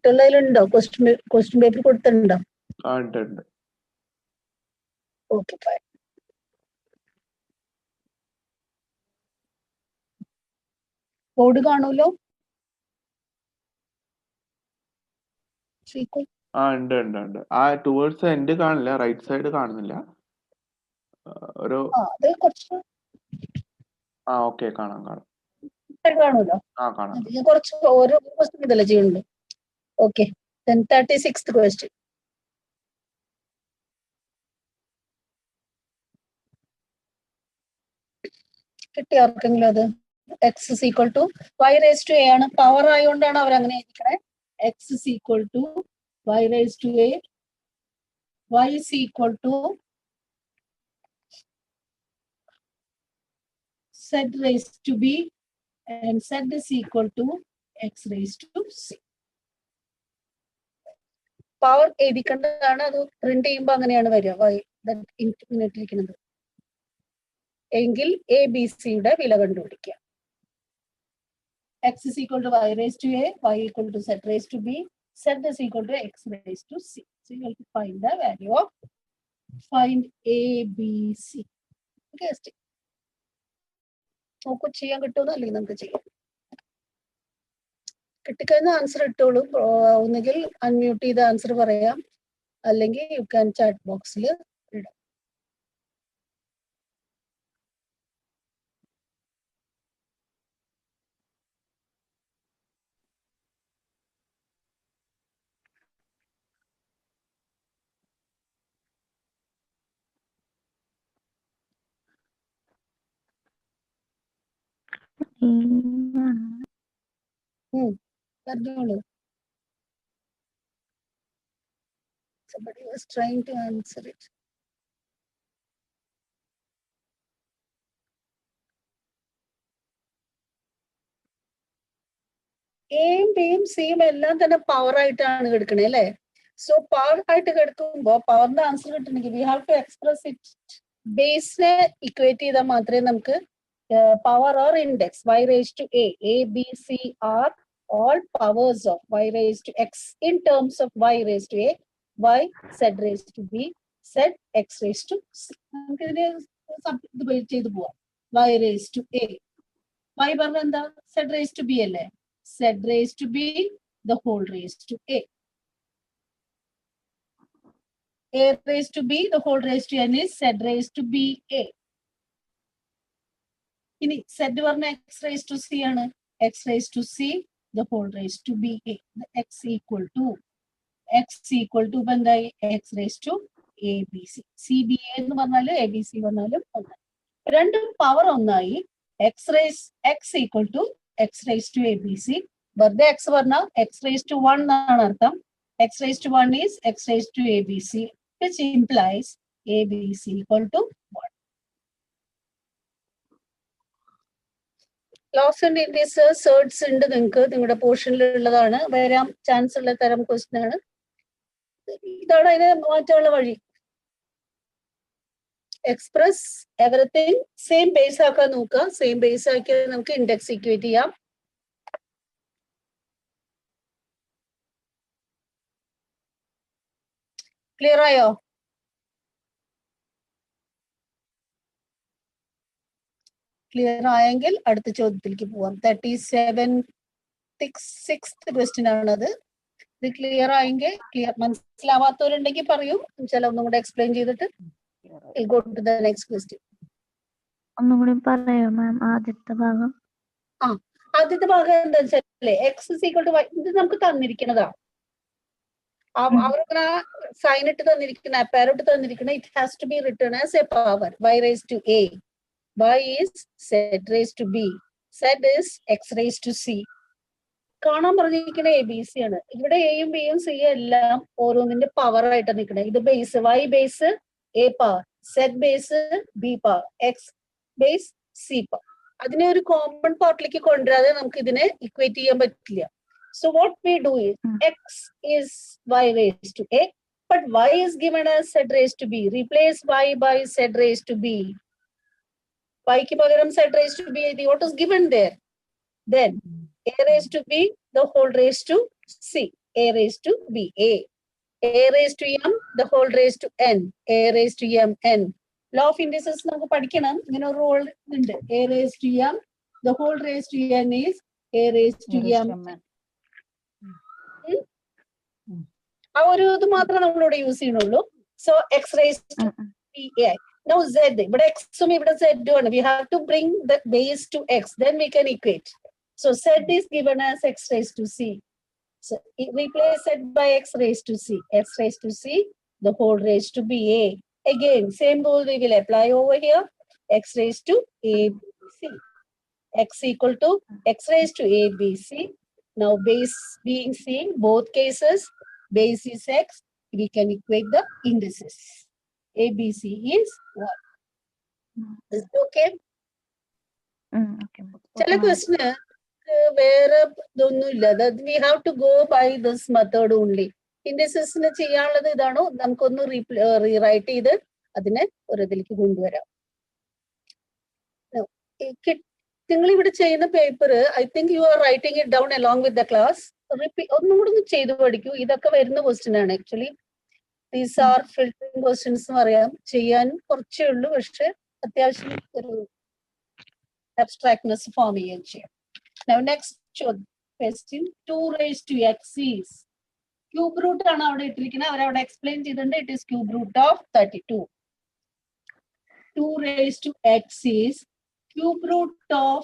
കുട്ടികളുടെ കയ്യിലുണ്ടോ? Question paper കൊടുത്തിട്ടുണ്ടോ? Okay, fine. ബോർഡ് കാണൂലോ? ഉണ്ട്. ആ ടുവേർഡ്സ് എൻഡ് കാണില്ല, റൈറ്റ് സൈഡ് കാണുന്നില്ല. ഒരു അത് കുറച്ച് ഓക്കെ, കാണാം. കാണൂലോ? കാണാം. കുറച്ച് ഓരോ ക്വസ്റ്റ്യൻ ഇതല്ലേ ചെയ്യുന്നുണ്ട്. Okay, 36th question. കിട്ടിയ ആർക്കെങ്കിലും അത്? X is equal to Y raise to a ആണ്, പവർ ആയതുകൊണ്ടാണ് അവർ അങ്ങനെ എഴുതിക്കണേ. X is equal to Y raise to A, y is equal to z raised to b, and z is equal to x raised to c. Power എഴുതിക്കേണ്ടതാണ്, അത് print ചെയ്യുമ്പോൾ അങ്ങനെയാണ് വരിക. വൈ ഇട്ടിരിക്കുന്നത് എങ്കിൽ എ ബി സിയുടെ വില കണ്ടുപിടിക്കുക. X is equal to Y raise to A, Y equal to Z raise to B, Z is equal to X raise to C. So you have to find the value of find A B C. നോക്കൂ, ചെയ്യാൻ കിട്ടുമോ? അല്ലെങ്കിൽ നമുക്ക് ചെയ്യാം. കിട്ടിക്കഴിഞ്ഞ answer ഇട്ടോളൂ. ഒന്നുകിൽ unmute ചെയ്ത answer പറയാം, അല്ലെങ്കിൽ യു ക്യാൻ ചാറ്റ് ബോക്സിൽ ഇടാം. പറഞ്ഞോളൂ. Somebody was trying to answer it. എയും ബിയും സിയും എല്ലാം തന്നെ പവർ ആയിട്ടാണ് എടുക്കണേ അല്ലേ? സോ പവർ ആയിട്ട് എടുക്കുമ്പോ പവറിന്റെ ആൻസർ കിട്ടണമെങ്കിൽ we have to express it. ബേസിനെ ഇക്വേറ്റ് ചെയ്താൽ മാത്രമേ നമുക്ക് power or index y raised to a b c are all powers of y raised to x in terms of y raised to a, y z raised to b, z x raised to c. നമുക്ക് ഇതിനെ divide ചെയ്ത് പോവാം. y raised to a, y പറഞ്ഞ എന്താ? z raised to b അല്ലേ? z raised to b the whole raised to a raised to b the whole raised to n is z raised to b a. ഇനി z പറഞ്ഞ x raised to c ആണ്, x raised to c the whole raised to b a. x equal to എന്തായി? x raised to a b c. c b a എന്ന് പറഞ്ഞാലും a b c പറഞ്ഞാലും ഒന്നായി. രണ്ടും power ഒന്നായി. x equal to x raised to a b c. വെറുതെ x പറഞ്ഞാൽ x raised to 1 എന്നാണ് അർത്ഥം. x raised to 1 is x raised to a b c, which implies a b c equal to 1. Loss and indices സേർട്സ് ഉണ്ട്, നിങ്ങൾക്ക് നിങ്ങളുടെ പോർഷനിൽ ഉള്ളതാണ്, വരാൻ ചാൻസ് ഉള്ള തരം ക്വസ്റ്റ്യൻ ആണ്. ഇതാണ് അതിനെ മാറ്റാനുള്ള വഴി. എക്സ്പ്രസ് എവറിത്തിങ് സെയിം ബേസ് ആക്കാൻ നോക്കുക. സെയിം ബേസ് ആക്കി നമുക്ക് ഇൻഡെക്സ് ഇക്വേറ്റ് ചെയ്യാം. ക്ലിയർ ആയോ? ക്ലിയർ ആയെങ്കിൽ അടുത്ത ചോദ്യത്തിലേക്ക് പോവാം. 37th ക്വസ്റ്റ്യൻ ആണത്. ഇത് ക്ലിയർ ആയെങ്കിൽ, മനസ്സിലാവാത്തവരുണ്ടെങ്കിൽ പറയൂ, ചില ഒന്നും കൂടെ എക്സ്പ്ലെയിൻ ചെയ്തിട്ട് go to the next question. ഒന്നും കൂടി പറയോ മാം ആദ്യത്തെ ഭാഗം? ആദ്യത്തെ ഭാഗം എന്താ വെച്ചാലേ X is equal to Y, ഇത് നമുക്ക് തന്നിരിക്കുന്നതാ. അവർക്ക് സൈൻ ഇട്ട് തന്നിരിക്കുന്ന അപ്പാരോട്ട് തന്നിരിക്കുന്ന it has to be return as a power. y raised to a, y is z raised to b, z is x raised to c. കാണാൻ പറഞ്ഞിരിക്കുന്ന എ ബി സി ആണ്. ഇവിടെ എയും ബിയും സിയും എല്ലാം ഓരോന്നിന്റെ പവർ ആയിട്ടാണ് നിൽക്കുന്നത്. ഇത് base y base a power, z base b power, x base c power. അതിനെ ഒരു കോമൺ പാർട്ടിലേക്ക് കൊണ്ടുവരാതെ നമുക്ക് ഇതിനെ ഇക്വേറ്റ് ചെയ്യാൻ പറ്റില്ല. So what we do is x is y raised to a, but y is given as z raised to b. Replace y by z raised to b. Y ki pagaram z raised to b. What is given there? Then a raised to b the whole raised to c. A raised to B. A raised to M, the whole raised to N. A raised to M, N. Law of indices നമുക്ക് പഠിക്കണം. ഇങ്ങനെ ഒരു rule ഉണ്ട്. A raised to M, the whole raised to N is A raised to M. ആ ഒരു ഇത് മാത്രമേ നമ്മളിവിടെ use ചെയ്യണുള്ളൂ. So X raised to PA. Now Z, ഇവിടെ X ഉം ഇവിടെ Z ആണ്. We have to bring the base to X, then we can equate. So Z is given as X raised to C. So replace Z by X raised to C. X raised to C, the whole raised to be A. Again, same rule we will apply over here. X raised to A, B, C. X equal to X raised to A, B, C. Now base being C, both cases, base is X. We can equate the indices. A, B, C is 1. Is it okay? Okay. ചില ക്വസ്റ്റിന് വേറെ ഇതൊന്നുമില്ല. We have to go by this method only. ഇൻഡിസസിന് ചെയ്യാനുള്ളത് ഇതാണോ, നമുക്കൊന്ന് rewrite ചെയ്ത് അതിനെ ഒരു ഇതിലേക്ക് കൊണ്ടുവരാം. നിങ്ങൾ ഇവിടെ ചെയ്യുന്ന paper, I think you are writing it down along with the class. ഒന്നുകൂടി ഒന്ന് ചെയ്ത് പഠിക്കൂ. ഇതൊക്കെ വരുന്ന ക്വസ്റ്റ്യൻ ആണ് actually. These are filtering questions എന്ന് പറയാം. ചെയ്യാൻ കുറച്ചേ ഉള്ളൂ, പക്ഷെ അത്യാവശ്യം ഒരു abstractness form ചെയ്യാൻ ചെയ്യാം. Now next question, 2 raised to X is cube root ആണ് അവിടെ ഇട്ടിരിക്കുന്നത്. അവരവിടെ എക്സ്പ്ലെയിൻ ചെയ്തിട്ടുണ്ട്. It is cube root of 32. 2 raised to X is cube root of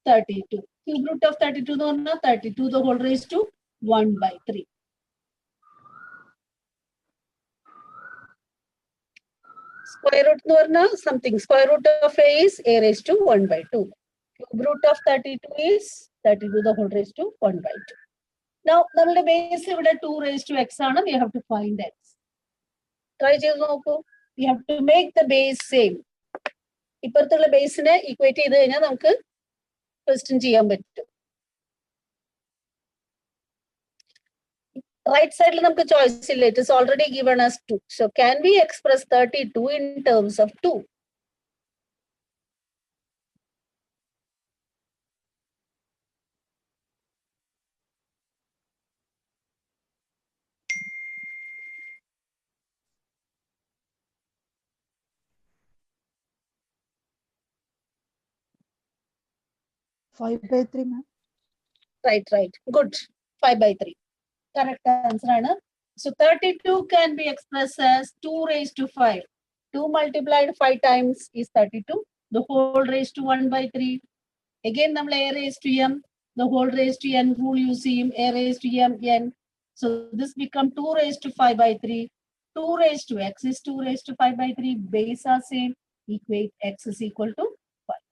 32. Cube root of 32 എന്ന് പറഞ്ഞാൽ 32 the whole raised to 1/3. Square root എന്ന് പറഞ്ഞാൽ something. Square root of A is A raised to 1/2. Cube root of 32 is 32 the whole raised to 1/2. Now, നമ്മളുടെ base ഇവിടെ 2 raised to X ആണ്. We have to find X. Try ചെയ്ത് നോക്കൂ. We have to make the base same. ഇപ്പുറത്തുള്ള ബേസിനെ equate ചെയ്ത് കഴിഞ്ഞാൽ നമുക്ക് ക്വസ്റ്റ്യൻ ചെയ്യാൻ പറ്റും. റൈറ്റ് സൈഡിൽ നമുക്ക് ചോയ്സ് ഇല്ല. It is already given as 2. So can we express 32 in terms of 2? Five by 3, ma'am. Right. Good. 5/3. Correct answer ആണ്. So 32 can be expressed as 2 raised to 5. 2 multiplied 5 times is 32. The whole raised to 1/3. Again, നമ്മൾ A raised to M. The whole raised to N rule you see him. A raised to M, N. So this become 2 raised to 5/3. 2 raised to X is 2 raised to 5/3. Base are same. Equate X is equal to 5.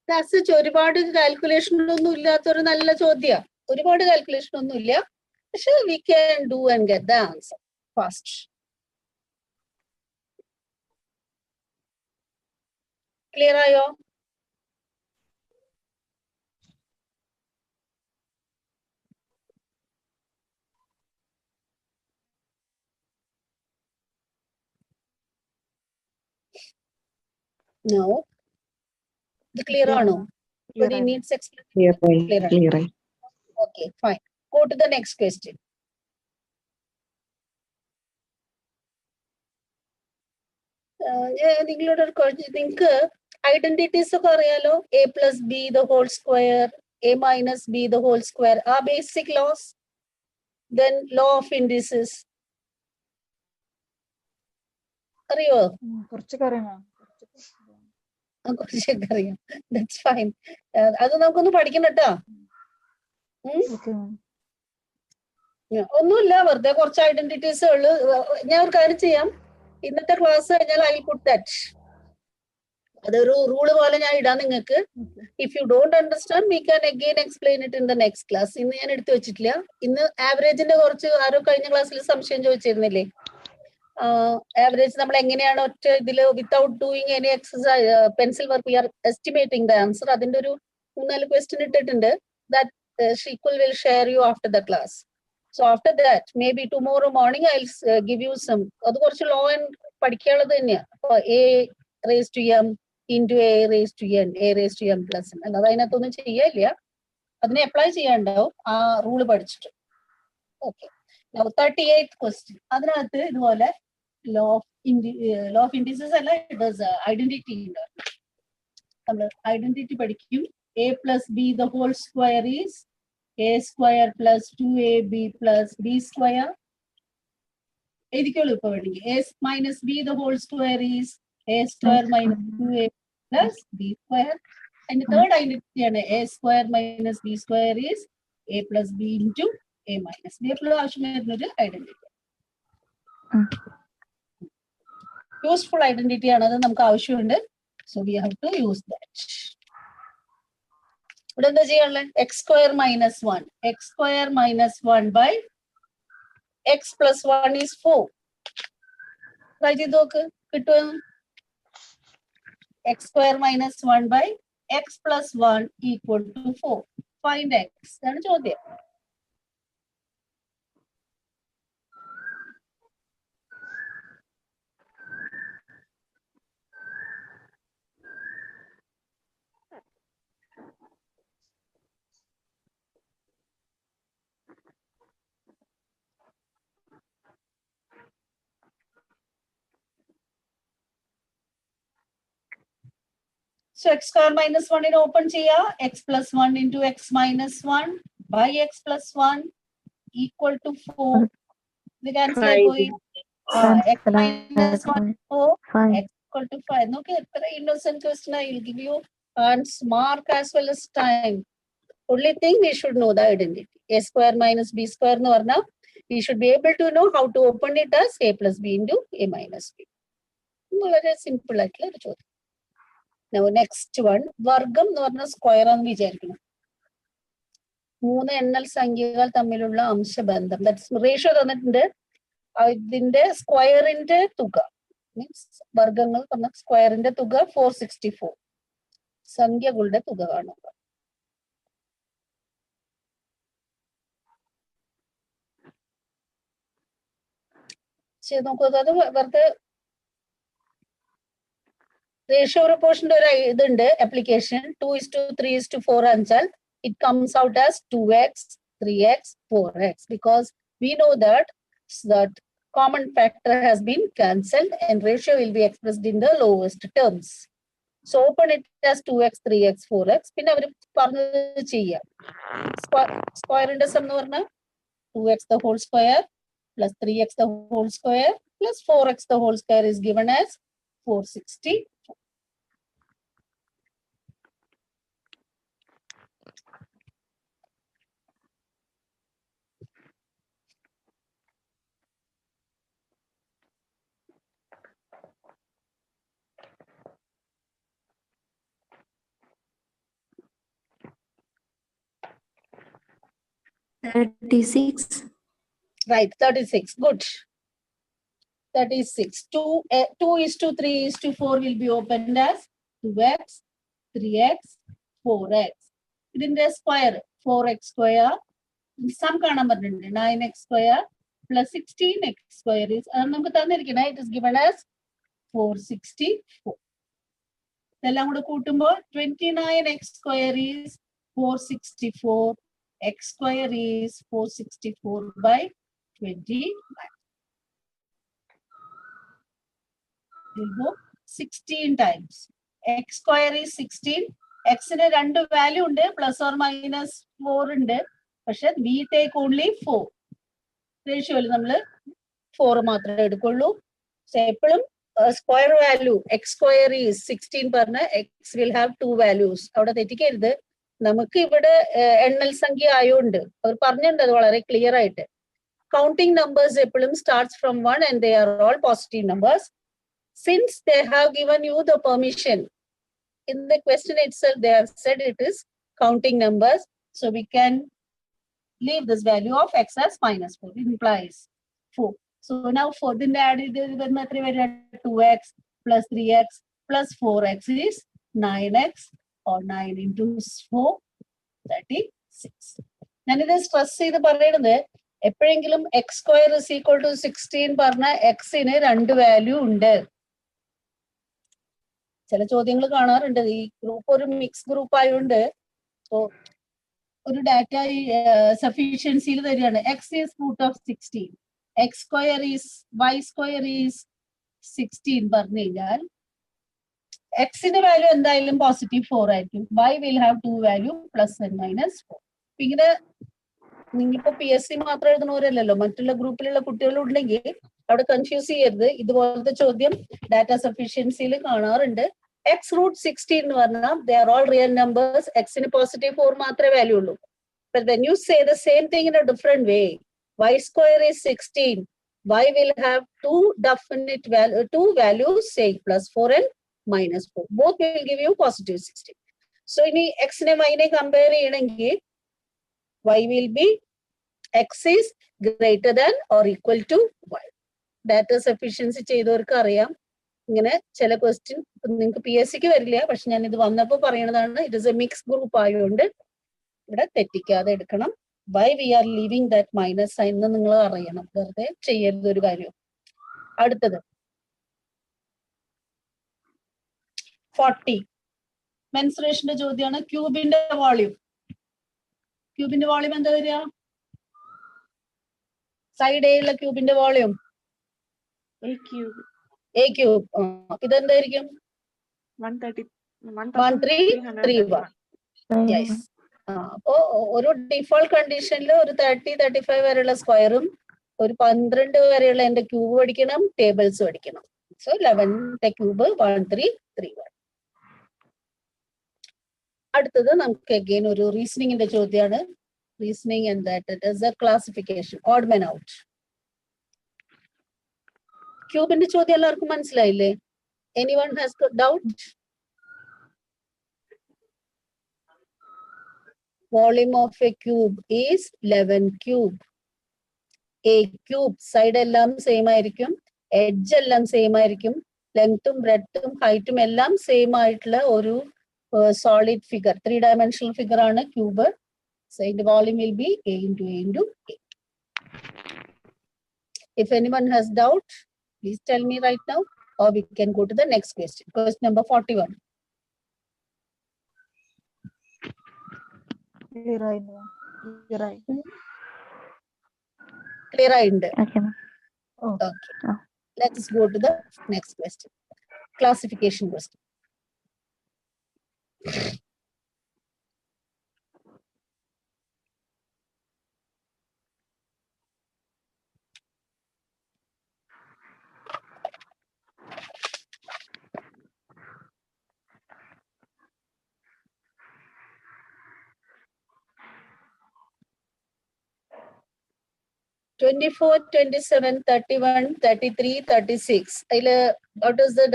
That's ഒരുപാട് calculation ഒന്നും ഇല്ലാത്തൊരു നല്ല ചോദ്യ. ഒരുപാട് calculation ഒന്നും ഇല്ല, പക്ഷെ we can do and get the answer fast. Clear ആയോ? No. ഇത് ക്ലിയർ ആണോ? Anybody needs explanation? Clear. Okay, fine. Go to the next question. നിങ്ങളോട് ഒരു question, നിങ്ങൾക്ക് ഐഡന്റിറ്റീസ് ഒക്കെ അറിയാലോ. A plus B the whole square, A minus B the whole square, ആ basic laws. Then law of indices. അറിയോ? കുറച്ചൊക്കെ അറിയാം, ma'am. കുറച്ചൊക്കെ അറിയാം. That's fine. അത് നമുക്കൊന്ന് പഠിക്കണം കേട്ടോ. Okay, ma'am. ഒന്നുമില്ല, വെറുതെ കുറച്ച് ഐഡന്റിറ്റീസ് ഉള്ളു. ഞാൻ ഒരു കാര്യം ചെയ്യാം, ഇന്നത്തെ ക്ലാസ് കഴിഞ്ഞാൽ ഐ പുട്ട് ദാറ്റ്. അതൊരു റൂള് പോലെ ഞാൻ ഇടാം നിങ്ങൾക്ക്. If you don't understand we can again explain it in the next class. ഇന്ന് ഞാൻ എടുത്തു വെച്ചിട്ടില്ല. ഇന്ന് ആവറേജിന്റെ കുറച്ച് ആരോ കഴിഞ്ഞ ക്ലാസ്സിൽ സംശയം ചോദിച്ചിരുന്നില്ലേ? ആവറേജ് നമ്മൾ എങ്ങനെയാണ് ഒറ്റ ഇതിൽ without doing any exercise pencil work we are estimating the answer. അതിന്റെ ഒരു 3-4 ക്വസ്റ്റ്യൻ ഇട്ടിട്ടുണ്ട്. That Shikul will share you after the class. So after that, maybe tomorrow morning I'll give you some. അത് കുറച്ച് law and പഠിക്കാനുള്ളത് തന്നെയാണ്. A raised to M into A raised to N, A raised to M plus N. അല്ലാതെ അതിനകത്തൊന്നും ചെയ്യില്ല. അതിനെ apply ചെയ്യാണ്ടാവും ആ rule പഠിച്ചിട്ട്. Okay, 38th question. അതിനകത്ത് ഇതുപോലെ ലോ ഓഫ് ഇൻഡിസസ് അല്ല, ഇറ്റ് ഐഡന്റിറ്റി ഉണ്ട്. നമ്മൾ ഐഡന്റിറ്റി പഠിക്കും. a plus b the whole square is a square plus 2ab plus b square. എഴുതിക്കോളൂ ഇപ്പൊ വേണമെങ്കിൽ. a minus b the whole square is a square minus 2ab plus b square. And the third identity ആണ് a square minus b square is a plus b into a minus b. എപ്പോഴും ആവശ്യം വരുന്ന ഒരു identity, useful identity ആണ്, അത് നമുക്ക് ആവശ്യമുണ്ട്. So we have to use that. ഇവിടെ എന്താ ചെയ്യാനുള്ളത്? X square minus 1, X square minus 1 by X plus 1 is 4. Try ചെയ്ത് നോക്ക്, കിട്ടുമോ? X square minus 1 by X plus 1 equal to 4. Find X ആണ് ചോദ്യം. So x square minus 1 in open cheya, x plus 1 into x minus 1 by x plus 1 equal to 4. The cancel x minus 1 4, x equal to 5. Okay, very innocent question. I will give you hands mark as well as time. Only thing we should know the identity. A square minus b square no varna. We should be able to know how to open it as a plus b into a minus b. Very simple ആയിട്ടുള്ള ഒരു ചോദ്യം. Now next one, വർഗം എന്ന് പറഞ്ഞ square ആണെന്ന് വിചാരിക്കണം. 3 എണ്ണൽ സംഖ്യകൾ തമ്മിലുള്ള അംശബന്ധം, ദാറ്റ്സ് റേഷ്യോ തന്നിട്ടുണ്ട്. ഇതിന്റെ സ്ക്വയറിന്റെ തുക മീൻസ് വർഗങ്ങൾ പറഞ്ഞ സ്ക്വയറിന്റെ തുക 464. സംഖ്യകളുടെ തുക കാണുക. ചെയ്ത് നോക്കുക. അത് വെറുതെ റേഷ്യോ പ്രൊപ്പോർഷന്റെ ഒരു ഇതുണ്ട് application. 2:3:4 ആണെച്ചാൽ it comes out as 2x, 3x, 4x because we know that common factor has been cancelled and ratio will be expressed in the lowest terms. So open it as 2x, 3x, 4x. പിന്നെ അവർ പറഞ്ഞത് ചെയ്യാം. സ്ക്വയറിന്റെ some എന്ന് പറഞ്ഞാൽ 2x the whole square plus 3x the whole square plus 4x the whole square is given as 460. Right, 36. Good. 36. 2:3:4 will be opened as 2x, 3x, 4x. ഇതിന്റെ square 4x square. Some കാണാൻ പറഞ്ഞിട്ടുണ്ട് 9x square plus 16x square is നമുക്ക് തന്നിരിക്കുന്നത്. It is given as 464. ഇതെല്ലാം കൂടെ കൂട്ടുമ്പോൾ 29x square is 464. X square is 464 by 29. We'll go 16 times. X square is 16. X ന് രണ്ട് വാല്യൂ ഉണ്ട്, പ്ലസ് ഓർ മൈനസ് 4 ഉണ്ട്. പക്ഷെ we take only 4. റേഷ്യോയിൽ നമ്മൾ 4 മാത്രമേ എടുക്കുള്ളൂ. സോ എപ്പോഴും square value X square is 16 പറഞ്ഞ എക്സ് വിൽ ഹാവ് 2 വാല്യൂസ്. അവിടെ തെറ്റിക്കരുത്. നമുക്ക് ഇവിടെ എണ്ണൽ സംഖ്യ ആയോണ്ട് അവർ പറഞ്ഞിട്ടുണ്ട് അത് വളരെ ക്ലിയർ ആയിട്ട്. കൗണ്ടിങ് നമ്പേഴ്സ് എപ്പോഴും starts from 1 and they are all positive numbers. Since they have given you the permission in the question itself, they have said it is counting numbers, so we can leave this value of x as -4. It implies 4. So now for the added 2x plus 3x plus 4x is 9x or 9 into 4, 36. ഞാനിത് stress ചെയ്ത് പറയുന്നത് എപ്പോഴെങ്കിലും X square is equal to 16 പറഞ്ഞ എക്സിന് 2 value ഉണ്ട്. ചില ചോദ്യങ്ങൾ കാണാറുണ്ട്. ഈ ഗ്രൂപ്പ് ഒരു മിക്സ് ഗ്രൂപ്പ് ആയതുകൊണ്ട് ഒരു ഡാറ്റ സഫീഷ്യൻസിയിൽ തരികയാണ് X is root of 16, X square is Y square is 16 പറഞ്ഞു കഴിഞ്ഞാൽ എക്സിന്റെ വാല്യൂ എന്തായാലും +4 ആയിരിക്കും. Y will have 2 value +n-4. ഇങ്ങനെ നിങ്ങളിപ്പോ PSC മാത്രം എഴുതുന്നവരല്ലല്ലോ, മറ്റുള്ള ഗ്രൂപ്പിലുള്ള കുട്ടികളുണ്ടെങ്കിൽ അവിടെ കൺഫ്യൂസ് ചെയ്യരുത്. ഇതുപോലത്തെ ചോദ്യം ഡാറ്റ സഫീഷ്യൻസിയിൽ കാണാറുണ്ട്. എക്സ് റൂട്ട് 16 എന്ന് പറഞ്ഞാൽ they are all real numbers. എക്സിന് +4 മാത്രമേ വാല്യൂ ഉള്ളൂ. But when you say the same thing in a different way, y square is 16, y will have two values, say +4 and -4. Both will give you +16. So in x ne y ne compare cheyanengil y will be x is greater than or equal to y. Data sufficiency ചെയ്തവർക്ക് അറിയാം. ഇങ്ങനെ ചില question നിങ്ങൾക്ക് PSCക്ക് വരില്ല, പക്ഷെ ഞാൻ ഇത് വന്നപ്പോൾ പറയണതാണ്. It is a mix group ആയതുകൊണ്ട് ഇവിടെ തെറ്റിക്കാതെ എടുക്കണം. Why we are leaving that minus sign എന്ന് നിങ്ങൾ അറിയണം. വെറുതെ ചെയ്യരുത് ഒരു കാര്യം. അടുത്തത് 40 മെൻസുറേഷന്റെ ചോദ്യമാണ്. ക്യൂബിന്റെ വോളിയം എന്താ വരിക? സൈഡ് എ ഉള്ള ക്യൂബിന്റെ വോളിയം എ ക്യൂബ്. ഇതെന്തായിരിക്കും? 1331. യെസ്. അപ്പോ ഒരു ഡിഫോൾട്ട് കണ്ടീഷനിൽ ഒരു 30-35 വരെയുള്ള സ്ക്വയറും ഒരു 12 വരെയുള്ള എന്റെ ക്യൂബ് പഠിക്കണം, ടേബിൾസ് പഠിക്കണം. So 11 cube 1331. അടുത്തത് നമുക്ക് അഗെയിൻ ഒരു റീസണിങ്ങിന്റെ ചോദ്യമാണ്. Reasoning and that it is a classification, odd man out. ക്യൂബിന്റെ ചോദ്യം എല്ലാവർക്കും മനസ്സിലായില്ലേ? anyone has doubt? Volume of a cube is 11 cube. A cube side എല്ലാം സെയിം ആയിരിക്കും, എഡ്ജ് എല്ലാം സെയിം ആയിരിക്കും, ലെങ്ത്തും ബ്രെഡ്ത്തും ഹൈറ്റും എല്ലാം സെയിം ആയിട്ടുള്ള ഒരു solid figure, 3-dimensional figure ആണ് cube. So the volume will be A into A into A. If anyone has doubt, please tell me right now, or we can go to the next question. Question number 41. Clear ആയില്ല. Clear ആയിട്ടുണ്ട്. Okay, ma'am. Okay. Let's go to the next question. Classification question. (24, 27, 31, 33, 36). What is the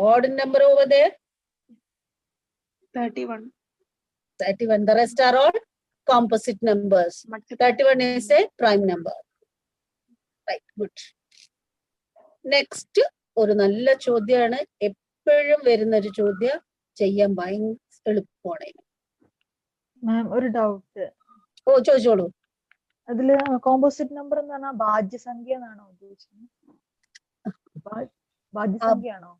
odd number over there? 31. 31. The rest are all composite numbers. 31 is a prime number. Right, good. Next, ഒരു നല്ല ചോദ്യമാണ്. എപ്പോഴും വരുന്ന ഒരു ചോദ്യം, ചെയ്യാൻ ഭയങ്കര എളുപ്പമാണ്. മാം ഒരു ഡൗട്ട്. ചോദിച്ചോളൂ. അതില് കോമ്പോസിറ്റ് നമ്പർ എന്ന് പറഞ്ഞാൽ ഭാജ്യസംഖ്യ എന്നാണോ ഉദ്ദേശിച്ചത്? ഭാജ്യസംഖ്യയാണോ?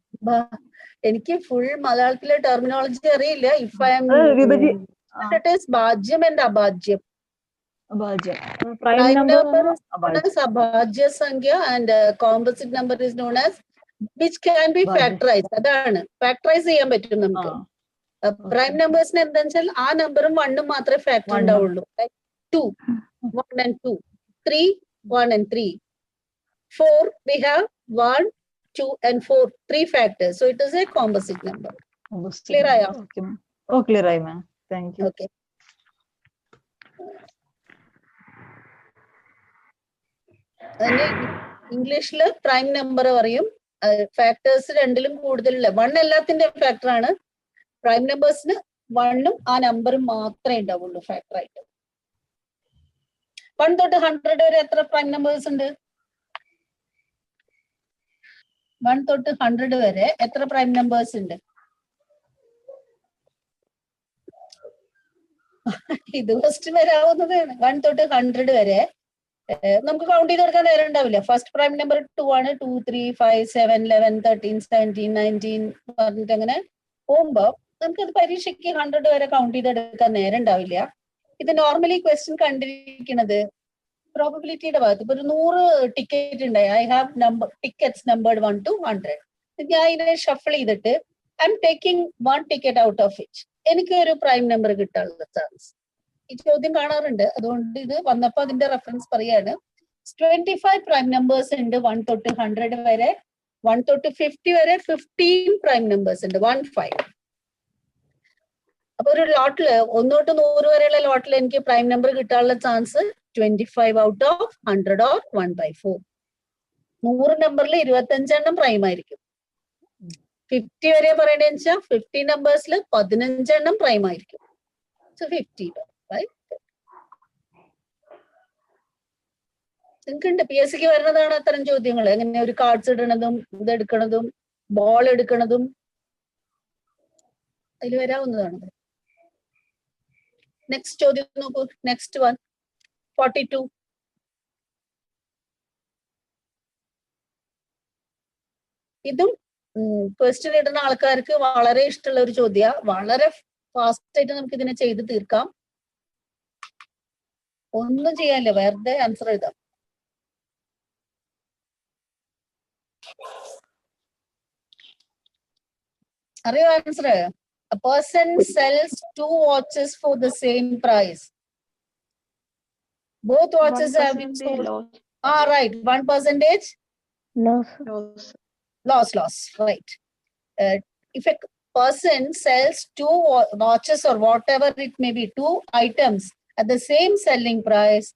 എനിക്ക് ഫുൾ മലയാളത്തിലെ ടെർമിനോളജി അറിയില്ല. ഇഫ് ഐ എം ഭാജ്യം ആൻഡ് അഭാജ്യം. Prime number is known as abhajya sankhya and composite number is known as which can be factorized. അതാണ് factorize ചെയ്യാൻ പറ്റും നമുക്ക്. പ്രൈം നമ്പേഴ്സിന് എന്താ വെച്ചാൽ ആ നമ്പറും 1 മാത്രമേ ഫാക്ടർ ഉണ്ടാവുള്ളൂ. 2, 1 and 2, 3, 1 and 3, 4 we have 1, 2 and 4, 3 factors. So it is a composite number. Clear ആയോ? Okay, ma'am. Oh, clear ആയി ma'am. Thank you. Okay. ഇംഗ്ലീഷില് പ്രൈം നമ്പർ പറയും. ഫാക്ടേഴ്സ് രണ്ടിലും കൂടുതലുള്ള 1 എല്ലാത്തിന്റെ ഫാക്ടർ ആണ്. പ്രൈം നമ്പേഴ്സിന് 1ഉം ആ നമ്പറും മാത്രമേ ഉണ്ടാവുള്ളൂ ഫാക്ടർ ആയിട്ട്. 1 തൊട്ട് 100 വരെ എത്ര പ്രൈം നമ്പേഴ്സ് ഉണ്ട്? 1 തൊട്ട് 100 വരെ എത്ര പ്രൈം നമ്പേഴ്സ് ഉണ്ട്? ഇത് ക്വസ്റ്റ്യൻ വരാവുന്നതാണ്. 1 തൊട്ട് 100 വരെ നമുക്ക് കൗണ്ട് ചെയ്ത് കൊടുക്കാൻ നേരം ഉണ്ടാവില്ല. ഫസ്റ്റ് പ്രൈം നമ്പർ 2 ആണ്. 2, 3, 5, 7, 11, 13, 17, 19 പറഞ്ഞിട്ട് അങ്ങനെ പോകുമ്പോ നമുക്കത് പരീക്ഷയ്ക്ക് 100 വരെ കൗണ്ട് ചെയ്തെടുക്കാൻ നേരം ഉണ്ടാവില്ല. ഇത് നോർമലി ക്വസ്റ്റ്യൻ കണ്ടിരിക്കുന്നത് പ്രോബബിലിറ്റിയുടെ ഭാഗത്ത്. ഇപ്പൊ ഒരു 100 ടിക്കറ്റ് ഉണ്ടായി, I have number tickets numbered 1 to 100. ഞാൻ ഇതിനെ ഷഫിൾ ചെയ്തിട്ട് I am taking 1 ticket out of it. എനിക്ക് ഒരു പ്രൈം നമ്പർ കിട്ടാനുള്ള ചാൻസ് ഈ ചോദ്യം കാണാറുണ്ട്. അതുകൊണ്ട് ഇത് വന്നപ്പോ അതിന്റെ റെഫറൻസ് പറയാണ്. 25 പ്രൈം നമ്പേഴ്സ് ഉണ്ട് 1 തൊട്ട് 100 വരെ. 1 തൊട്ട് 50 വരെ 15 പ്രൈം നമ്പേഴ്സ് ഉണ്ട് 15. അപ്പൊ ഒരു ലോട്ടില് 1 തൊട്ട് 100 വരെയുള്ള ലോട്ടിൽ എനിക്ക് പ്രൈം നമ്പർ കിട്ടാനുള്ള ചാൻസ് 25 ഔട്ട് ഓഫ് 100 or 1/4. 100 നമ്പറിൽ 25 എണ്ണം പ്രൈം ആയിരിക്കും. 50 വരെ പറയണേന്ന് വെച്ചാൽ 50 നമ്പേഴ്സിൽ 15 എണ്ണം പ്രൈം ആയിരിക്കും. സോ 50. നിങ്ങൾക്കുണ്ട് PSC വരുന്നതാണ് അത്തരം ചോദ്യങ്ങൾ. എങ്ങനെ ഒരു കാർഡ്സ് ഇടണതും ഇതെടുക്കണതും ബോൾ എടുക്കണതും അതിൽ വരാവുന്നതാണ്. നെക്സ്റ്റ് ചോദ്യം നോക്കൂ. Next one 42. ഇതും ക്വസ്റ്റ്യൻ ഇടുന്ന ആൾക്കാർക്ക് വളരെ ഇഷ്ടമുള്ള ഒരു ചോദ്യ. വളരെ ഫാസ്റ്റ് ആയിട്ട് നമുക്ക് ഇതിനെ ചെയ്ത് തീർക്കാം. ഒന്നും ചെയ്യാനില്ല, വെറുതെ ആൻസർ എഴുതാം. അറിയോ answer? A person sells 2 watches for the same price. Both watches have been sold. Right. 1% loss. Right. If a person sells 2 watches or whatever it may be, 2 items at the same selling price,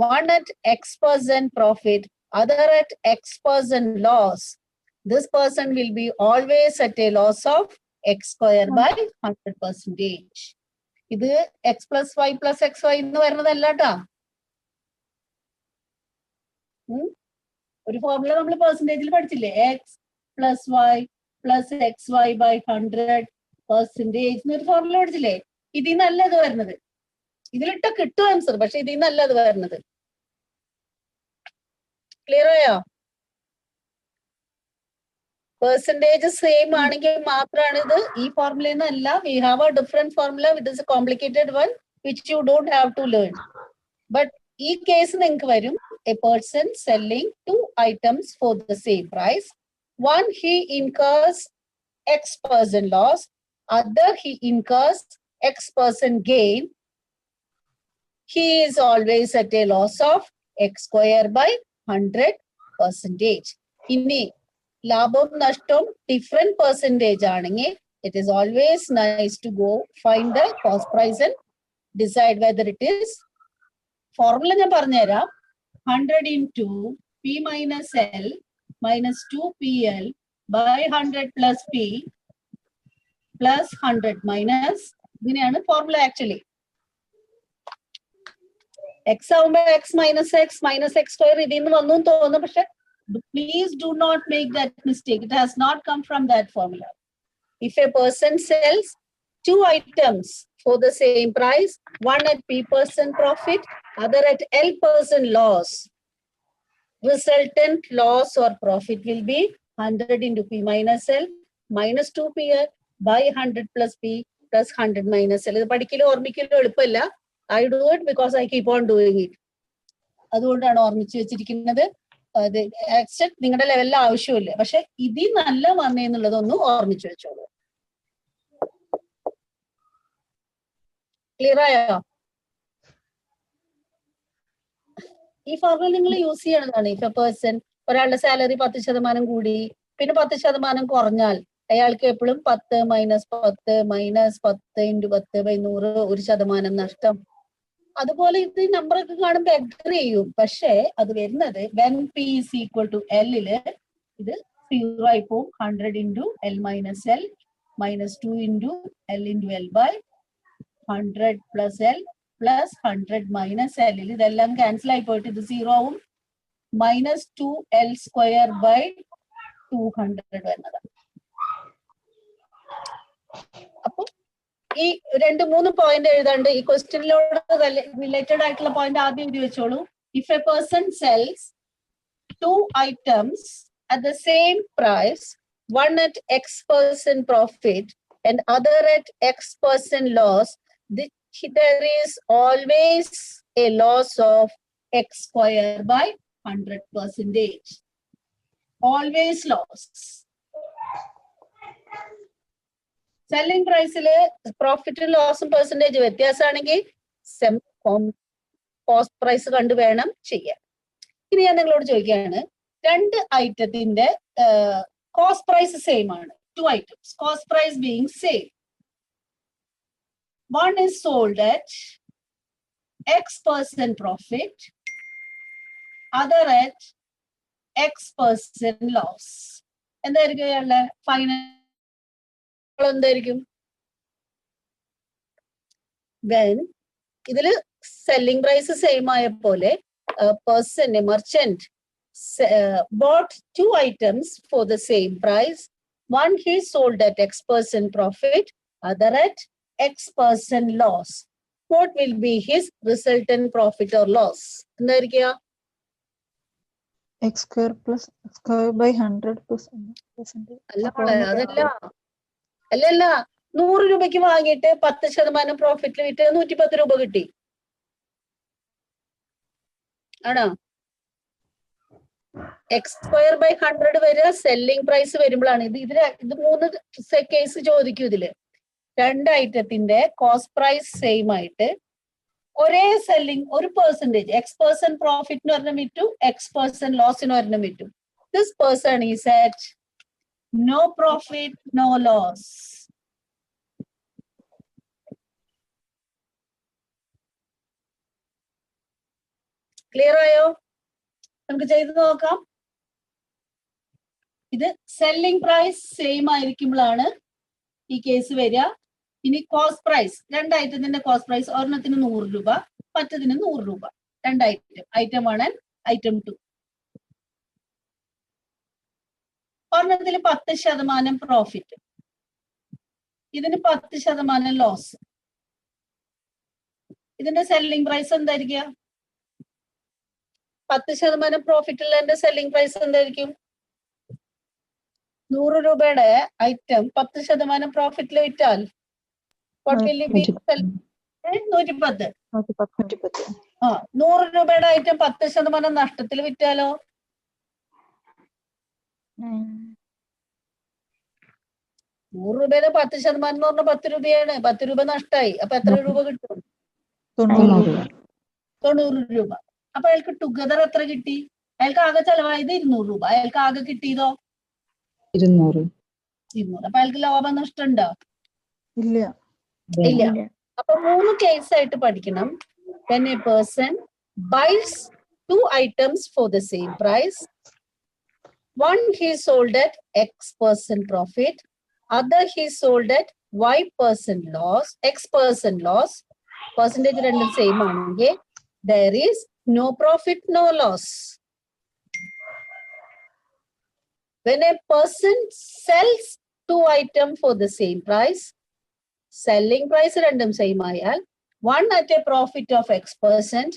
one at X% profit, other at X% loss, this person will be always at a loss of X square by 100%. ഇത് X plus Y plus XY എന്ന് വരുന്നതല്ല കേട്ടാ. ഒരു formula നമ്മൾ പെർസെന്റേജിൽ പഠിച്ചില്ലേ? X plus Y plus XY by 100% എന്നൊരു formula പഠിച്ചില്ലേ? ഇതിൽ നിന്നല്ല ഇത് വരുന്നത്. ഇതിലിട്ട കിട്ടും ആൻസർ, പക്ഷെ ഇതിൽ നിന്നല്ല ഇത് വരുന്നത്. ക്ലിയർ ആയോ? പെർസെന്റേജ് സെയിം ആണെങ്കിൽ മാത്രമാണ് ഇത്. ഈ ഫോർമുലയിൽ നിന്നല്ല. We have a different formula with is a complicated one which you don't have to learn. But ഈ കേസ് നിങ്ങൾക്ക് വരും. A person selling 2 items for the same price. One he incurs X% loss, other he incurs X% gain. He is always at a loss of X square by 100%. ഇനി ലാഭം നഷ്ടം different percentage ആണെങ്കിൽ it is always nice to go find the cost price and decide whether it is. Formula ഞാൻ പറഞ്ഞുതരാം. 100 into P minus L minus 2PL by 100 plus P plus 100 minus, ഇങ്ങനെയാണ് formula actually. X ആവുമ്പോ X minus X square ഇതിൽ നിന്ന് വന്നു തോന്നുന്നു. പക്ഷെ please do not make that mistake. It has not come from that formula. If a person sells 2 items for the same price, one at P% profit, other at L% loss, resultant loss or profit will be 100 into P minus L minus 2PL by 100 plus P plus 100 minus L. ഇത് പഠിക്കലോ ഓർമ്മിക്കലോ എളുപ്പമല്ല. I do it because I keep on doing it. അതുകൊണ്ടാണ് ഓർമ്മിച്ച് വെച്ചിരിക്കുന്നത്. Except നിങ്ങളുടെ ലെവലിൽ ആവശ്യമില്ല. പക്ഷെ ഇതിൽ നല്ല വന്നേന്നുള്ളതൊന്നും ഓർമ്മിച്ചു വെച്ചോളൂ. ക്ലിയർ ആയോ? ഈ ഫോർമുല നിങ്ങൾ യൂസ് ചെയ്യണതാണ്. ഇഫ് എ പേഴ്സൺ, ഒരാളുടെ സാലറി 10% കൂടി പിന്നെ 10% കുറഞ്ഞാൽ അയാൾക്ക് എപ്പോഴും 10 minus 10 minus 10 into 10/100 1% നഷ്ടം. അതുപോലെ ഇത് നമ്പറൊക്കെ കാണുമ്പോൾ അഗ്രി ചെയ്യും. പക്ഷെ അത് വരുന്നത് when P is equal to L ല് ഇത് 0 ആയി പോവും. 100 into L minus L minus 2 into L into L by 100 plus L plus 100 minus L. ഇതെല്ലാം ക്യാൻസൽ ആയി പോയിട്ട് ഇത് 0 ആവും. minus 2L square by 200 വരുന്നതാണ്. അപ്പൊ ഈ 2-3 പോയിന്റ് എഴുതാണ്ട് ഈ ക്വസ്റ്റ്യനിലോട് റിലേറ്റഡ് ആയിട്ടുള്ള പോയിന്റ് ആദ്യം എഴുതി വെച്ചോളൂ. If A person cells 2 items at the same price, one at X% profit and other at X% loss, there is always a loss of x square by 100%. Always loss. Selling പ്രൈസില് പ്രോഫിറ്റും ലോസും percentage വ്യത്യാസമാണെങ്കിൽ cost price കണ്ടു വേണം ചെയ്യാൻ. ഇനി ഞാൻ നിങ്ങളോട് ചോദിക്കുകയാണ്, രണ്ട് ഐറ്റത്തിന്റെ കോസ്റ്റ് പ്രൈസ് സെയിം ആണ്. 2 items, cost price being same. One is sold at X% profit, other at X% loss. എന്തായിരിക്കും അയാളുടെ ഫൈനൽ എന്തായിരിക്കും? When ഇതില് സെല്ലിംഗ് പ്രൈസ് സെയിം ആയ പോലെ merchant bought 2 items for the same price. One he sold at X% profit, other at X% loss. What will be his resultant profit or loss? എന്തായിരിക്കുക? X square plus X square by 100%. അല്ലല്ല 100 രൂപയ്ക്ക് വാങ്ങിയിട്ട് 10% പ്രോഫിറ്റിൽ വിറ്റ് 110 രൂപ കിട്ടി ആണോ? X square by 100 വരെ selling price വരുമ്പോഴാണ് ഇത് 3 കേസ് ചോദിക്കും. ഇതില് 2 ഐറ്റത്തിന്റെ കോസ്റ്റ് പ്രൈസ് സെയിം ആയിട്ട് ഒരേ സെല്ലിംഗ് ഒരു പെർസെന്റേജ് X% പ്രോഫിറ്റിന് ഒരെണ്ണം വിറ്റു, X% ലോസിന് ഒരെണ്ണം വിറ്റു. This person is at no profit, no loss. Clear ആയോ? നമുക്ക് ചെയ്ത് നോക്കാം. ഇത് സെല്ലിംഗ് പ്രൈസ് സെയിം ആയിരിക്കുമ്പോഴാണ് ഈ കേസ് വരിക. ഇനി കോസ്റ്റ് പ്രൈസ്, 2 ഐറ്റത്തിന്റെ കോസ്റ്റ് പ്രൈസ് ഒരെണ്ണത്തിന് 100 രൂപ, മറ്റതിന് 100 രൂപ. 2 ഐറ്റം, ഐറ്റം 1 ആൻഡ് ഐറ്റം 2. ഒരെണ്ണത്തിൽ 10% പ്രോഫിറ്റ്, ഇതിന് 10% ലോസ്. ഇതിന്റെ സെല്ലിംഗ് പ്രൈസ് എന്തായിരിക്കുക? 10% പ്രോഫിറ്റ് ഉള്ളതിന്റെ സെല്ലിംഗ് പ്രൈസ് എന്തായിരിക്കും? 100 രൂപയുടെ ഐറ്റം 10% പ്രോഫിറ്റിൽ വിറ്റാൽ 110. 110. 100 രൂപയുടെ ഐറ്റം 10% നഷ്ടത്തിൽ വിറ്റാലോ? 100 രൂപയുടെ 10% എന്ന് പറഞ്ഞാൽ 10 രൂപയാണ്. 10 രൂപ നഷ്ടമായി. അപ്പൊ എത്ര രൂപ കിട്ടും? 90 രൂപ. അപ്പൊ അയാൾക്ക് ടുഗദർ എത്ര കിട്ടി? അയാൾക്ക് ആകെ ചെലവായത് 200 രൂപ. അയാൾക്ക് ആകെ കിട്ടിയതോ 200. അപ്പൊ അയാൾക്ക് ലാഭം നഷ്ടം ഉണ്ടോ? ഇല്ല. അപ്പൊ 3 കേസ് ആയിട്ട് പഠിക്കണം. When a person buys 2 items for the same price, one he sold at X% profit, other he sold at Y% loss, X% loss. Percentage രണ്ടും സെയിം ആണെങ്കിൽ there is no profit, no loss. When a person sells 2 items for the same price, selling price രണ്ടും same ആയാൽ one at a profit of X%,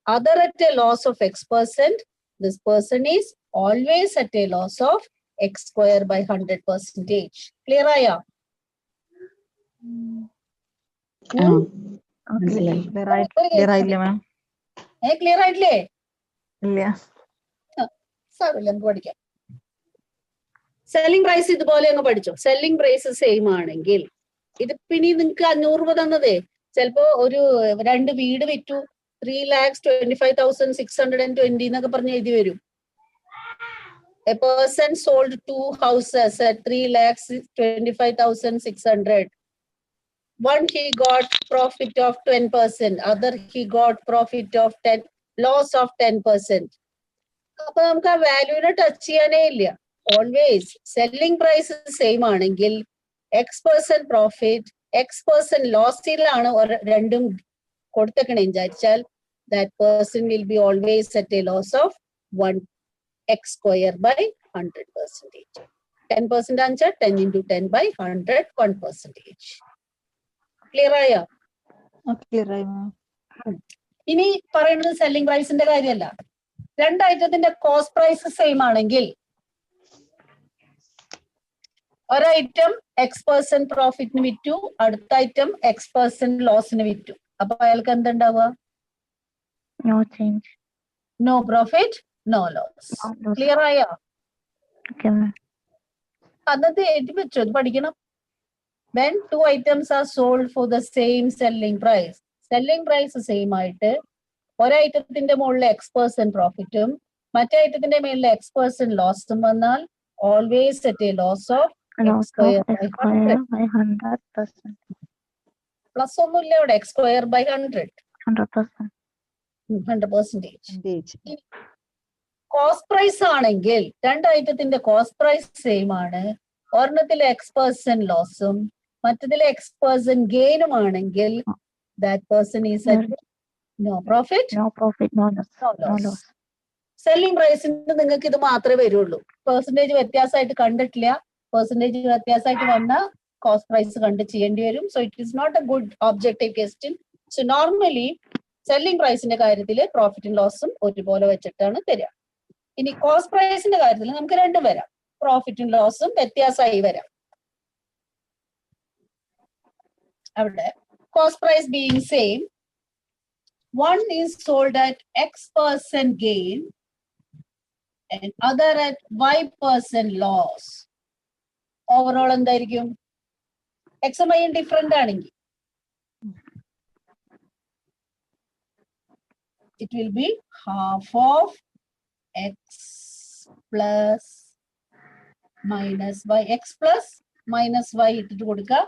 other at a loss of X%, this person is always at a loss of X square by 100%. Clear ആയോ? Clear ആയില്ലേ മാം? Clear ആയിട്ടില്ലേ? ഇല്ല. സാരമില്ല, നമുക്ക് പഠിക്കാം. Selling price ഇതുപോലെ അങ്ങ് പഠിച്ചോ. സെല്ലിംഗ് പ്രൈസ് സെയിം ആണെങ്കിൽ ഇത് പിന്നെ നിങ്ങൾക്ക് 500 രൂപ തന്നതേ ചിലപ്പോ ഒരു 2 വീട് വിറ്റു 3,25,620 എന്നൊക്കെ പറഞ്ഞ് എഴുതി വരും. A person sold 2 houses at 3,25,600. One he got profit of 10%, other he got profit of 10, loss of 10%. അപ്പൊ നമുക്ക് ആ വാല്യൂനെ ടച്ച് ചെയ്യാനേ ഇല്ല. ഓൾവേസ് സെല്ലിംഗ് പ്രൈസ് സെയിം ആണെങ്കിൽ X% പ്രോഫിറ്റ് X% ലോസിലാണ് രണ്ടും കൊടുത്തേക്കണേ വിചാരിച്ചാൽ that person will be always at a loss of 1 X square by 100%. 10% answer 10 into 10 by 100, 1%. Clear ആയോ? Clear ആയി. ഇനി പറയുന്നത് സെല്ലിംഗ് പ്രൈസിന്റെ കാര്യമല്ല. 2 ഐറ്റത്തിന്റെ കോസ്റ്റ് പ്രൈസ് സെയിം ആണെങ്കിൽ ഒരൈറ്റം X% പ്രോഫിറ്റിന് വിറ്റു, അടുത്ത ഐറ്റം X% ലോസിന് വിറ്റു. അപ്പൊ അയാൾക്ക് എന്തുണ്ടാവുക? No change. No profit no loss. No loss. Clear ആയോ? Okay, ma'am. അന്നത്തെ എഴുതി വെച്ചോ, ഇത് പഠിക്കണം. When two items are sold for the same selling price, selling price same ആയിട്ട് ഒരൈറ്റത്തിന്റെ മുകളിൽ X% പ്രോഫിറ്റും മറ്റേ ഐറ്റത്തിന്റെ മേളിൽ X% ലോസും വന്നാൽ always at a loss of Loss of square X by square by 100%. Plus ഒന്നുമില്ല അവിടെ, X² by 100. 100%. 100%. കോസ്റ്റ് പ്രൈസ് ആണെങ്കിൽ രണ്ട് ഐറ്റത്തിന്റെ cost price same ആണ്, ഒരെണ്ണത്തിലെ X% ലോസും മറ്റതിലെ X% ഗെയിനും ആണെങ്കിൽ that person is at no profit No profit, no loss. no No loss. loss. Selling പ്രൈസിന് നിങ്ങൾക്ക് ഇത് മാത്രമേ വരുള്ളൂ. പെർസെന്റേജ് വ്യത്യാസമായിട്ട് കണ്ടിട്ടില്ല. പെർസെന്റേജ് വ്യത്യാസമായിട്ട് വന്ന കോസ്റ്റ് പ്രൈസ് കണ്ട് ചെയ്യേണ്ടി വരും. So it is not a good objective question. So normally selling പ്രൈസിന്റെ കാര്യത്തിൽ പ്രോഫിറ്റും ലോസും ഒരുപോലെ വെച്ചിട്ടാണ് തരിക. ഇനി കോസ്റ്റ് പ്രൈസിന്റെ കാര്യത്തിൽ നമുക്ക് രണ്ടും വരാം, പ്രോഫിറ്റും ലോസും വ്യത്യാസമായി വരാം. അവിടെ cost price being same, one is sold at X% gain and other at Y% loss. Overall എന്തായിരിക്കും? X ഉം Y ഉം ഡിഫറെന്റ് ആണെങ്കിൽ it will be half of X plus minus Y. X plus minus Y ഇട്ടിട്ട് കൊടുക്കുക.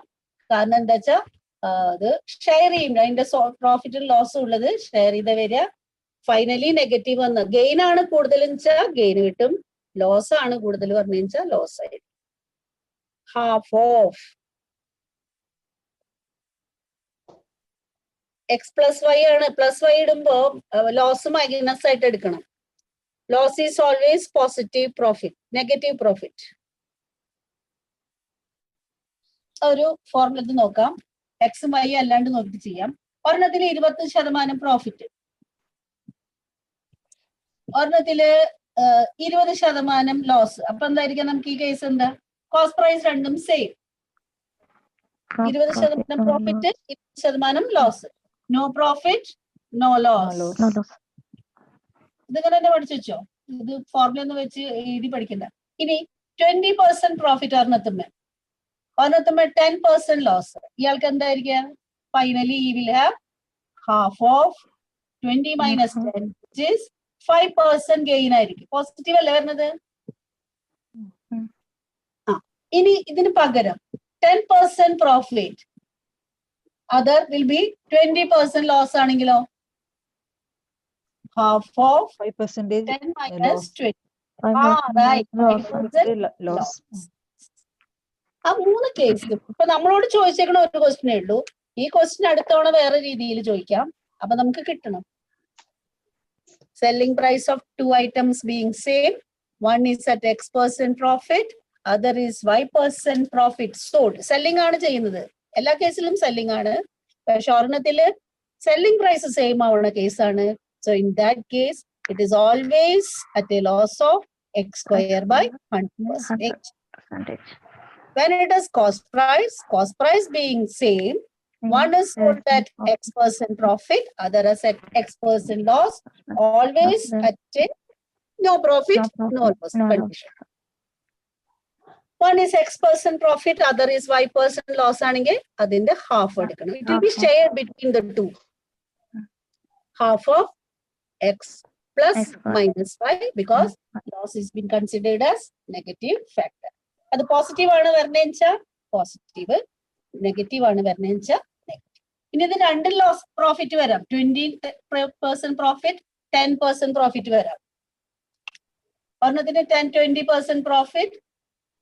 കാരണം എന്താ വെച്ചാൽ അത് ഷെയർ ചെയ്യും, അതിന്റെ പ്രോഫിറ്റും ലോസും ഉള്ളത് ഷെയർ ചെയ്ത് വരിക. ഫൈനലി നെഗറ്റീവ് വന്ന് ഗെയിൻ ആണ് കൂടുതൽ വെച്ചാൽ ഗെയിൻ കിട്ടും, ലോസ് ആണ് കൂടുതൽ പറഞ്ഞു വെച്ചാൽ ലോസ് ആയിരിക്കും. Half of X plus Y ആണ്. പ്ലസ് Y ഇടുമ്പോ ലോസ് മൈനസ് ആയിട്ട് എടുക്കണം. Loss is always positive profit, negative profit. ഒരു ഫോർമുല നോക്കാം, എക്സും വൈ അല്ലാണ്ട് നോക്കിട്ട് ചെയ്യാം. ഒരെണ്ണത്തില് 20% പ്രോഫിറ്റ്, ഒരെണ്ണത്തില് 20% ലോസ്. അപ്പൊ എന്തായിരിക്കും നമുക്ക് ഈ കേസ് എന്താ? കോസ്റ്റ് പ്രൈസ് രണ്ടും same, 20% profit 20% loss. No profit no loss. No loss. ഇതിങ്ങനെ തന്നെ പഠിച്ചു വെച്ചോ, ഇത് ഫോർമുല ഒന്ന് വെച്ച് എഴുതി പഠിക്കണ്ട. ഇനി 20% പ്രോഫിറ്റ് ഒരെണ്ണത്തുമ്മ 10% ലോസ്. ഇയാൾക്ക് എന്തായിരിക്കും? ഫൈനലി ഈ will have half of 20 minus 10 which is 5% gain ആയിരിക്കും. പോസിറ്റീവ് അല്ലേ വരുന്നത്? ഇനി ഇതിന് പകരം 10% profit other will be 20% loss ആണെങ്കിലോ ഹാഫ് ഓഫ് 5% 10 minus 20. 5% loss. ആ മൂന്ന് കേസിലും ഇപ്പൊ നമ്മളോട് ചോദിച്ചേക്കണ ഒരു ക്വസ്റ്റിനേ ഉള്ളൂ. ഈ ക്വസ്റ്റിൻ അടുത്ത തവണ വേറെ രീതിയിൽ ചോദിക്കാം, അപ്പൊ നമുക്ക് കിട്ടണം. Selling price of two items being same, one is at X% profit, other is Y% profit sold. Selling ആണ് ചെയ്യുന്നത്, എല്ലാ കേസിലും സെല്ലിംഗ് ആണ്. പക്ഷെ ഒരെണ്ണത്തില് സെല്ലിംഗ് പ്രൈസ് സെയിം ആവുന്ന കേസാണ്. So in that case it is always at a loss of X² by 100%. When it is cost price being same, one is sold at X% profit, other is at X% loss, always at a no profit, no loss condition. One is X% profit, other is Y% loss ആണെങ്കിൽ അതിന്റെ half എടുക്കണം. It will be shared between the two. Half of X plus minus Y because loss is been considered as negative factor. അത് positive ആണ് വരണെച്ചാ positive, negative ആണ് വരണെച്ചാ negative. ഇനി ഇത് രണ്ടും loss profit വരാം. 20% പ്രോഫിറ്റ് 10% പ്രോഫിറ്റ് വരാം. ഒരെണ്ണത്തിന് 10-20% പ്രോഫിറ്റ്,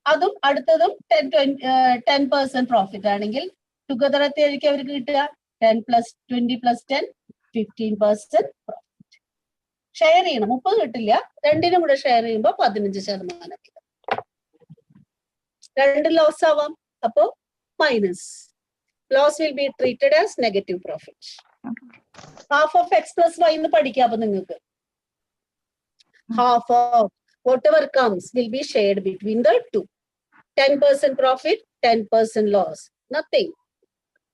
അതും അടുത്തതും 10% പ്രോഫിറ്റ് ആണെങ്കിൽ ടുഗദർ എത്തിയായിരിക്കും അവർക്ക് കിട്ടുക 10 + 20 + 10 15% പ്രോഫിറ്റ്. ഷെയർ ചെയ്യണം, 30 കിട്ടില്ല, രണ്ടിനും കൂടെ ഷെയർ ചെയ്യുമ്പോൾ 15% കിട്ടും. രണ്ട് ലോസ് ആവാം, അപ്പോ minus. Loss will be treated as negative profit. Half of X plus Y എന്ന് പഠിക്കാം. അപ്പൊ നിങ്ങൾക്ക് half of whatever comes will be shared between the two. 10% profit 10% loss, nothing.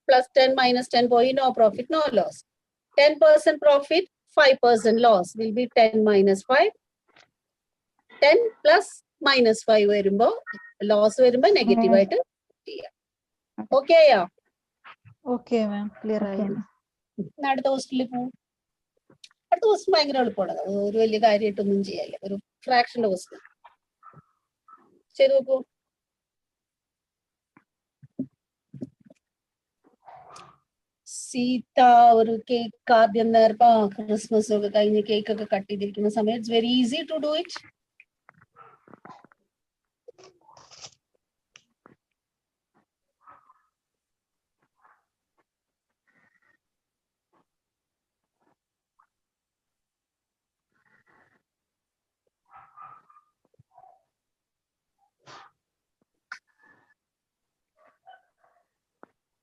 plus 10 minus 10 പോയി, no profit, no loss. 10% profit, 5% loss will be 10 minus 5. 10 plus minus 5 വരുമ്പോ loss വരുമ്പോ negative ആയിട്ട് ചെയ്യാം. Okay ആയോ? ഓക്കെ മാം, ക്ലിയർ ആയി. അടുത്ത ക്വസ്റ്റിൽ പോകും. അടുത്ത ക്വസ്റ്റ്യൻ ഭയങ്കര എളുപ്പമാണ്. ഒരു വലിയ കാര്യമായിട്ടൊന്നും ചെയ്യാല്ല. ഒരു ഫ്രാക്ഷന്റെ ക്വസ്റ്റ്യൻ ചെയ്ത് നോക്കൂ. സീത ഒരു കേക്ക് ആദ്യം നേരത്തെ ക്രിസ്മസ് ഒക്കെ കഴിഞ്ഞ് കേക്ക് ഒക്കെ കട്ട് ചെയ്തിരിക്കുന്ന സമയം it's very easy to do it.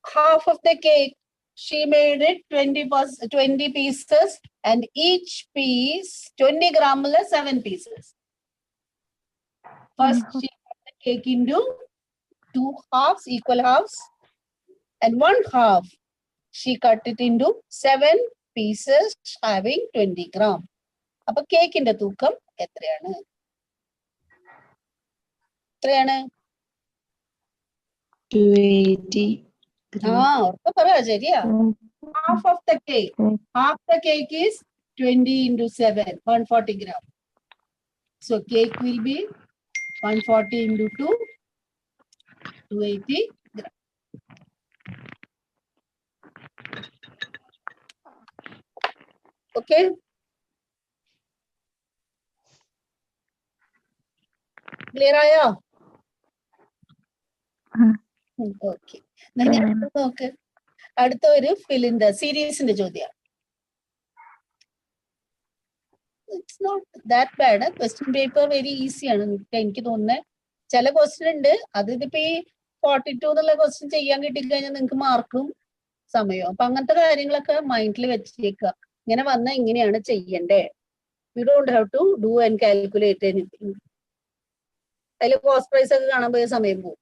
Half of the cake, she made it 20 pieces, and each piece 20 gram 7 pieces. First she cut the cake into 2 halves, equal halves, and 1 half she cut it into 7 pieces having 20 gram. അപ്പൊ കേക്കിന്റെ തൂക്കം എത്രയാണ്? എത്രയാണ്? 280. ഉറപ്പ് പറ, ശരിയാ. Half of the cake. Half the cake is 20 into 7, 140 gram. So cake will be 140 into 2, 280 gram. Okay. Clear ആയോ? Okay. നോക്ക്, അടുത്ത ഒരു ഫിലിന്റെ സീരീസിന്റെ ചോദ്യം. It's not that bad. Question paper very easy ആണ് എനിക്ക് തോന്നുന്നത്. ചില ക്വസ്റ്റ്യൻ ഉണ്ട്, അതിപ്പോ ഈ 42 എന്നുള്ള ക്വസ്റ്റ്യൻ ചെയ്യാൻ കിട്ടിക്കഴിഞ്ഞാൽ നിങ്ങൾക്ക് മാർക്കും സമയവും. അപ്പൊ അങ്ങനത്തെ കാര്യങ്ങളൊക്കെ മൈൻഡിൽ വെച്ചേക്കുക. ഇങ്ങനെ വന്നാൽ ഇങ്ങനെയാണ് ചെയ്യണ്ടേ. You don't have to do and calculate anything. അതിൽ കോസ്റ്റ് പ്രൈസ് ഒക്കെ കാണാൻ പോയ സമയം പോകും.